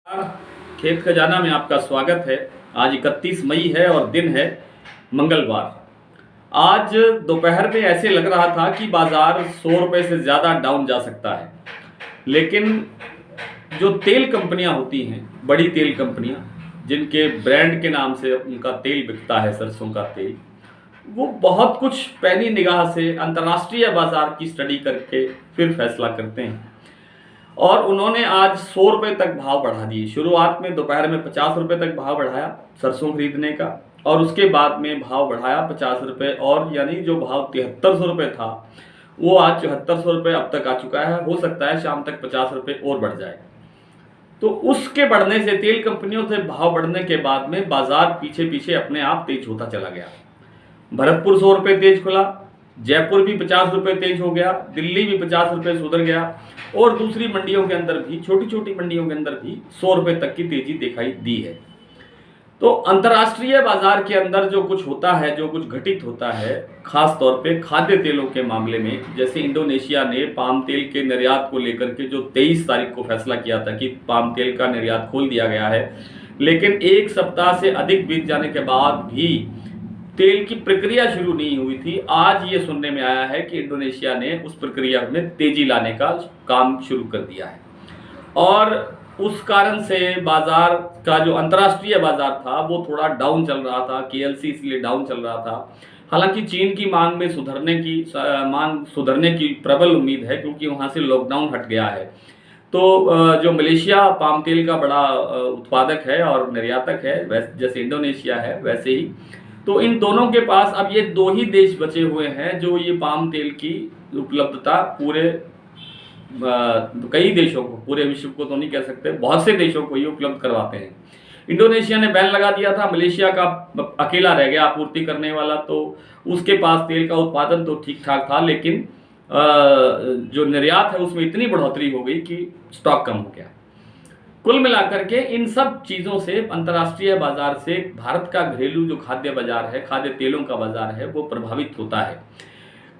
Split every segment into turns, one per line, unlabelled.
खेत खजाना में आपका स्वागत है। आज 31 मई है और दिन है मंगलवार। आज दोपहर में ऐसे लग रहा था कि बाजार 100 रुपये से ज़्यादा डाउन जा सकता है, लेकिन जो तेल कंपनियां होती हैं, बड़ी तेल कंपनियां जिनके ब्रांड के नाम से उनका तेल बिकता है, सरसों का तेल, वो बहुत कुछ पैनी निगाह से अंतर्राष्ट्रीय बाजार की स्टडी करके फिर फैसला करते हैं। और उन्होंने आज 100 रुपये तक भाव बढ़ा दिए। शुरुआत में दोपहर में 50 रुपये तक भाव बढ़ाया सरसों खरीदने का, और उसके बाद में भाव बढ़ाया 50 रुपये और, यानी जो भाव 7300 रुपये था वो आज 7400 रुपये अब तक आ चुका है। हो सकता है शाम तक 50 रुपये और बढ़ जाए। तो उसके बढ़ने से, तेल कंपनियों से भाव बढ़ने के बाद में बाजार पीछे पीछे अपने आप तेज होता चला गया। भरतपुर 100 रुपये तेज खुला, जयपुर भी 50 रुपये तेज हो गया, दिल्ली भी 50 रुपये सुधर गया, और दूसरी मंडियों के अंदर भी, छोटी छोटी मंडियों के अंदर भी 100 रुपये तक की तेजी दिखाई दी है। तो अंतर्राष्ट्रीय बाजार के अंदर जो कुछ होता है, जो कुछ घटित होता है, खास तौर पे खाद्य तेलों के मामले में, जैसे इंडोनेशिया ने पाम तेल के निर्यात को लेकर के जो 23 तारीख को फैसला किया था कि पाम तेल का निर्यात खोल दिया गया है, लेकिन एक सप्ताह से अधिक बीत जाने के बाद भी तेल की प्रक्रिया शुरू नहीं हुई थी। आज ये सुनने में आया है कि इंडोनेशिया ने उस प्रक्रिया में तेजी लाने का काम शुरू कर दिया है, और उस कारण से बाजार का जो अंतर्राष्ट्रीय बाजार था वो थोड़ा डाउन चल रहा था। केएलसी इसलिए डाउन चल रहा था। हालांकि चीन की मांग में सुधरने की प्रबल उम्मीद है, क्योंकि वहाँ से लॉकडाउन हट गया है। तो जो मलेशिया पाम तेल का बड़ा उत्पादक है और निर्यातक है, जैसे इंडोनेशिया है वैसे ही, तो इन दोनों के पास अब ये दो ही देश बचे हुए हैं जो ये पाम तेल की उपलब्धता पूरे कई देशों को, पूरे विश्व को तो नहीं कह सकते, बहुत से देशों को ये उपलब्ध करवाते हैं। इंडोनेशिया ने बैन लगा दिया था, मलेशिया का अकेला रह गया आपूर्ति करने वाला, तो उसके पास तेल का उत्पादन तो ठीक ठाक था, लेकिन जो निर्यात है उसमें इतनी बढ़ोतरी हो गई कि स्टॉक कम हो गया। कुल मिलाकर के इन सब चीज़ों से, अंतर्राष्ट्रीय बाजार से, भारत का घरेलू जो खाद्य बाजार है, खाद्य तेलों का बाजार है, वो प्रभावित होता है।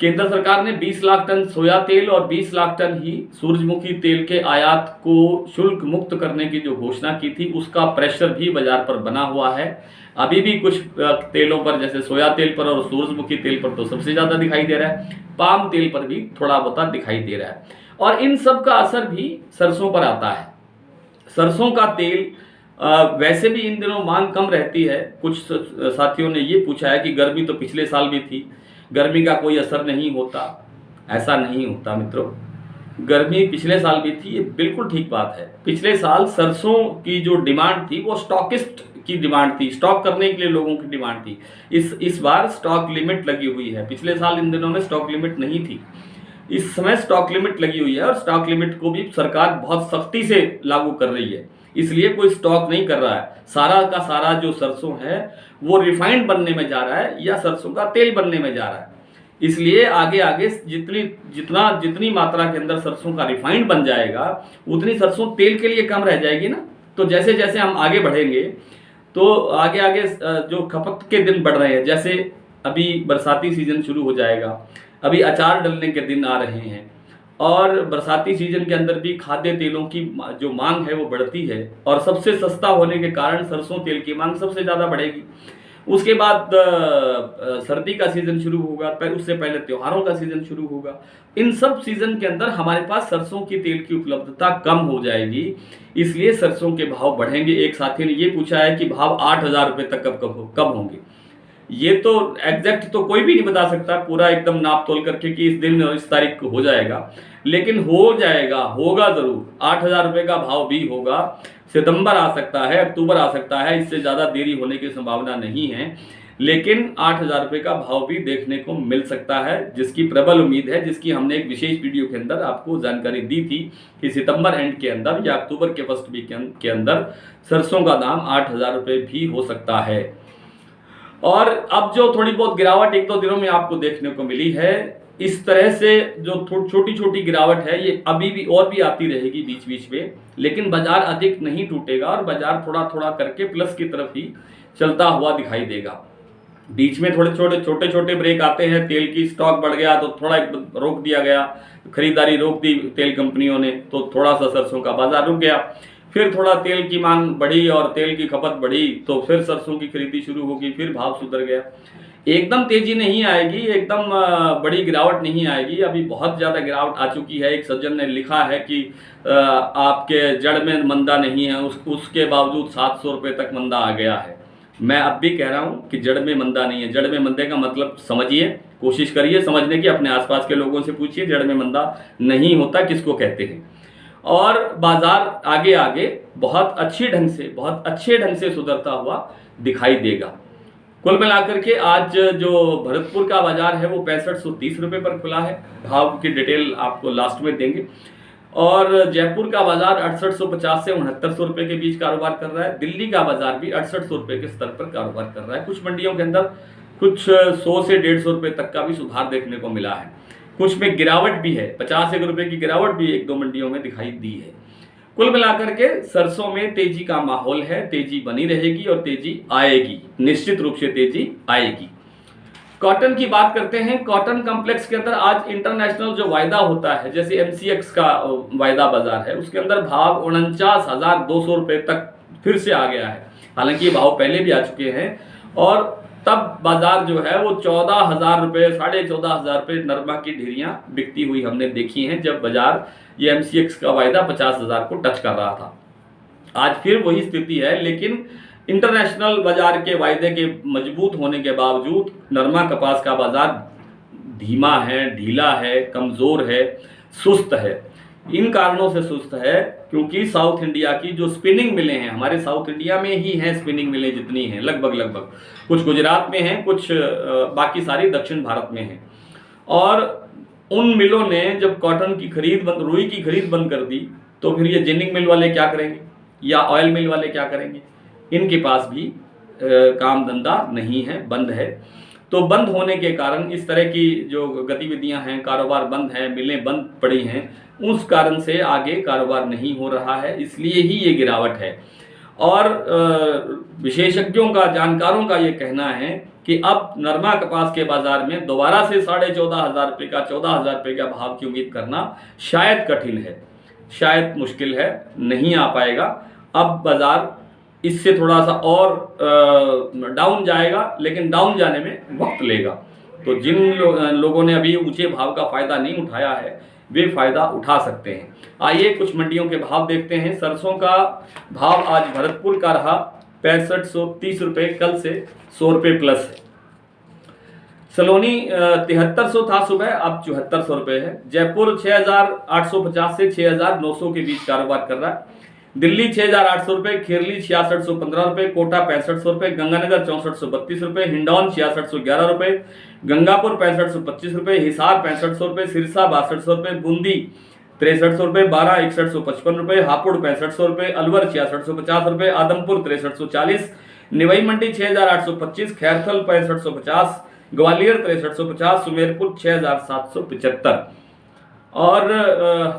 केंद्र सरकार ने 20 लाख टन सोया तेल और 20 लाख टन ही सूरजमुखी तेल के आयात को शुल्क मुक्त करने की जो घोषणा की थी, उसका प्रेशर भी बाजार पर बना हुआ है। अभी भी कुछ तेलों पर, जैसे सोया तेल पर और सूरजमुखी तेल पर तो सबसे ज़्यादा दिखाई दे रहा है, पाम तेल पर भी थोड़ा बहुत दिखाई दे रहा है, और इन सब का असर भी सरसों पर आता है। सरसों का तेल वैसे भी इन दिनों मांग कम रहती है। कुछ साथियों ने ये पूछा है कि गर्मी तो पिछले साल भी थी, गर्मी का कोई असर नहीं होता। ऐसा नहीं होता मित्रों, गर्मी पिछले साल भी थी, ये बिल्कुल ठीक बात है। पिछले साल सरसों की जो डिमांड थी वो स्टॉकिस्ट की डिमांड थी, स्टॉक करने के लिए लोगों की डिमांड थी। इस बार स्टॉक लिमिट लगी हुई है। पिछले साल इन दिनों में स्टॉक लिमिट नहीं थी, इस समय स्टॉक लिमिट लगी हुई है, और स्टॉक लिमिट को भी सरकार बहुत सख्ती से लागू कर रही है। इसलिए कोई स्टॉक नहीं कर रहा है। सारा का सारा जो सरसों है वो रिफाइंड बनने में जा रहा है या सरसों का तेल बनने में जा रहा है। इसलिए आगे आगे जितनी मात्रा के अंदर सरसों का रिफाइंड बन जाएगा, उतनी सरसों तेल के लिए कम रह जाएगी ना। तो जैसे जैसे हम आगे बढ़ेंगे तो आगे आगे जो खपत के दिन बढ़ रहे हैं, जैसे अभी बरसाती सीजन शुरू हो जाएगा, अभी अचार डलने के दिन आ रहे हैं, और बरसाती सीजन के अंदर भी खाद्य तेलों की जो मांग है वो बढ़ती है, और सबसे सस्ता होने के कारण सरसों तेल की मांग सबसे ज़्यादा बढ़ेगी। उसके बाद सर्दी का सीज़न शुरू होगा, उससे पहले त्योहारों का सीज़न शुरू होगा। इन सब सीज़न के अंदर हमारे पास सरसों की तेल की उपलब्धता कम हो जाएगी, इसलिए सरसों के भाव बढ़ेंगे। एक साथी ने ये पूछा है कि भाव 8000 रुपये तक कब होंगे। ये तो एग्जैक्ट तो कोई भी नहीं बता सकता, पूरा एकदम नाप तोल करके कि इस दिन और इस तारीख को हो जाएगा, लेकिन हो जाएगा, होगा ज़रूर। 8000 रुपये का भाव भी होगा। सितंबर आ सकता है, अक्टूबर आ सकता है, इससे ज़्यादा देरी होने की संभावना नहीं है, लेकिन 8000 रुपये का भाव भी देखने को मिल सकता है, जिसकी प्रबल उम्मीद है, जिसकी हमने एक विशेष वीडियो के अंदर आपको जानकारी दी थी कि सितंबर एंड के अंदर या अक्टूबर के फर्स्ट वीक के अंदर सरसों का दाम 8000 रुपये भी हो सकता है। और अब जो थोड़ी बहुत गिरावट 1-2 दिनों में आपको देखने को मिली है, इस तरह से जो छोटी छोटी गिरावट है ये अभी भी और भी आती रहेगी बीच बीच में, लेकिन बाजार अधिक नहीं टूटेगा और बाजार थोड़ा थोड़ा करके प्लस की तरफ ही चलता हुआ दिखाई देगा। बीच में छोटे छोटे ब्रेक आते हैं, तेल की स्टॉक बढ़ गया तो थोड़ा रोक दिया गया, खरीदारी रोक दी तेल कंपनियों ने, तो थोड़ा सा सरसों का बाजार रुक गया। फिर थोड़ा तेल की मांग बढ़ी और तेल की खपत बढ़ी तो फिर सरसों की खरीदी शुरू होगी, फिर भाव सुधर गया। एकदम तेजी नहीं आएगी, एकदम बड़ी गिरावट नहीं आएगी। अभी बहुत ज़्यादा गिरावट आ चुकी है। एक सज्जन ने लिखा है कि आपके जड़ में मंदा नहीं है, उसके बावजूद 700 रुपये तक मंदा आ गया है। मैं अब भी कह रहा हूँ कि जड़ में मंदा नहीं है। जड़ में मंदे का मतलब समझिए, कोशिश करिए समझने की, अपने आसपास के लोगों से पूछिए जड़ में मंदा नहीं होता किसको कहते हैं। और बाजार आगे आगे बहुत अच्छे ढंग से सुधरता हुआ दिखाई देगा। कुल मिलाकर के आज जो भरतपुर का बाजार है वो 6530 रुपये पर खुला है। भाव की डिटेल आपको लास्ट में देंगे। और जयपुर का बाजार 6850 से 6900 रुपये के बीच कारोबार कर रहा है। दिल्ली का बाजार भी 6800 रुपये के स्तर पर कारोबार कर रहा है। कुछ मंडियों के अंदर कुछ 100 से 150 रुपये तक का भी सुधार देखने को मिला है। कुछ में गिरावट भी है, 50-1 रुपये की गिरावट भी 1-2 मंडियों में दिखाई दी है। कुल मिलाकर के सरसों में तेजी का माहौल है, तेजी बनी रहेगी और तेजी आएगी, निश्चित रूप से तेजी आएगी। कॉटन की बात करते हैं। कॉटन कॉम्प्लेक्स के अंदर आज इंटरनेशनल जो वायदा होता है, जैसे MCX का वायदा बाजार है, उसके अंदर भाव 49,200 रुपये तक फिर से आ गया है। हालांकि ये भाव पहले भी आ चुके हैं और तब बाजार जो है वो 14,000 रुपये, 14,500 रुपये नरमा की ढेरियां बिकती हुई हमने देखी हैं, जब बाजार ये MCX का वायदा 50,000 को टच कर रहा था। आज फिर वही स्थिति है, लेकिन इंटरनेशनल बाजार के वायदे के मजबूत होने के बावजूद नरमा कपास का बाजार धीमा है, ढीला है, कमज़ोर है, सुस्त है। इन कारणों से सुस्त है क्योंकि साउथ इंडिया की जो स्पिनिंग मिलें हैं, हमारे साउथ इंडिया में ही हैं स्पिनिंग मिलें जितनी हैं, लगभग कुछ गुजरात में हैं, कुछ बाकी सारी दक्षिण भारत में हैं। और उन मिलों ने जब कॉटन की खरीद बंद, रुई की खरीद बंद कर दी, तो फिर ये जिनिंग मिल वाले क्या करेंगे या ऑयल मिल वाले क्या करेंगे? इनके पास भी काम धंधा नहीं है, बंद है। तो बंद होने के कारण इस तरह की जो गतिविधियां हैं, कारोबार बंद हैं, मिलें बंद पड़ी हैं, उस कारण से आगे कारोबार नहीं हो रहा है, इसलिए ही ये गिरावट है। और विशेषज्ञों का, जानकारों का ये कहना है कि अब नरमा कपास के बाजार में दोबारा से 14,500 रुपये का, 14,000 रुपये का भाव की उम्मीद करना शायद कठिन है, शायद मुश्किल है, नहीं आ पाएगा। अब बाजार इससे थोड़ा सा और डाउन जाएगा, लेकिन डाउन जाने में वक्त लेगा। तो जिन लोगों ने अभी ऊंचे भाव का फ़ायदा नहीं उठाया है, वे फ़ायदा उठा सकते हैं। आइए कुछ मंडियों के भाव देखते हैं। सरसों का भाव आज भरतपुर का रहा 6530 रुपये, कल से 100 रुपये प्लस है। सलोनी 7300 था सुबह, अब 7400 रुपये है। जयपुर 6850 से 6900 के बीच कारोबार कर रहा है। दिल्ली 6800 रुपये, खेरली 6615 रुपये, कोटा 6500 रुपये, गंगानगर 6432 रुपये, हिंडौन 6611 रुपये, गंगापुर 6525 रुपये, हिसार 6500 रुपये, सिरसा 6200 रुपये, बूंदी 6300 रुपये, बारा 6155 रुपये, हापुड़ 6500 रुपये, अलवर 6650 रुपये, आदमपुर 6340, निवाई मंडी 6825, खैरथल 6550, ग्वालियर 6350, सुमेरपुर 6775। और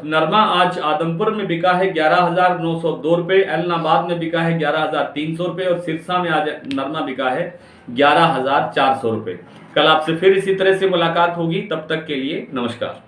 नरमा आज आदमपुर में बिका है 11,902 रुपये, एलनाबाद में बिका है 11,300 रुपये और सिरसा में आज नरमा बिका है 11,400 रुपये। कल आपसे फिर इसी तरह से मुलाकात होगी, तब तक के लिए नमस्कार।